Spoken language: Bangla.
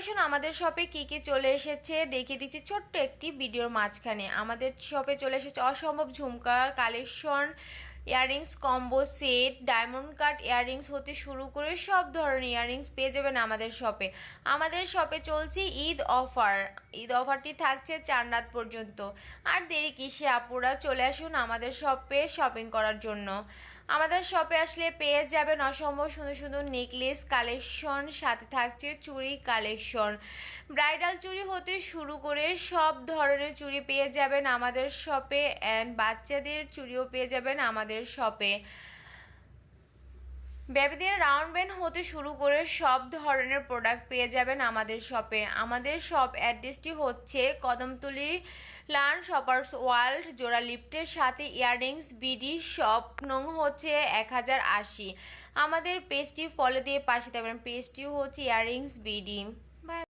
আসুন আমাদের শপে কি চলে এসেছে দেখিয়ে দিচ্ছি ছোট্ট একটি ভিডিওর মাঝখানে। আমাদের শপে চলে এসেছে অসম্ভব jhumka collection, earrings combo set, diamond cut earrings হতে শুরু করে সব ধরনের ইয়াররিংস পেয়ে যাবেন আমাদের শপে। আমাদের শপে চলছে ঈদ অফারটি থাকছে 4 রাত পর্যন্ত। আর দেরি কিসে আপুরা, চলে আসুন আমাদের শপে শপিং করার জন্য। আমাদের শপে আসলে পেয়ে যাবেন অসম্ভব সুন্দর সুন্দর নেকলেস কালেকশন, সাথে থাকছে চুড়ি কালেকশন। ব্রাইডাল চুড়ি হতে শুরু করে সব ধরনের চুড়ি পেয়ে যাবেন আমাদের শপে, অ্যান্ড বাচ্চাদের চুড়িও পেয়ে যাবেন আমাদের শপে। বেবিদের রাউন্ড ব্যান্ড হতে শুরু করে সব ধরনের প্রোডাক্ট পেয়ে যাবেন আমাদের শপে। আমাদের শপ অ্যাড্রেসটি হচ্ছে কদমতলী লার্ন শপার্স ওয়ার্ল্ড, জোড়া লিফটের সাথে ইয়াররিংস বিডি, শপ নং হচ্ছে 1080। আমাদের পেজটি ফলো দিয়ে পাশে থাকবেন, পেজটি হচ্ছে ইয়াররিংস বিডি।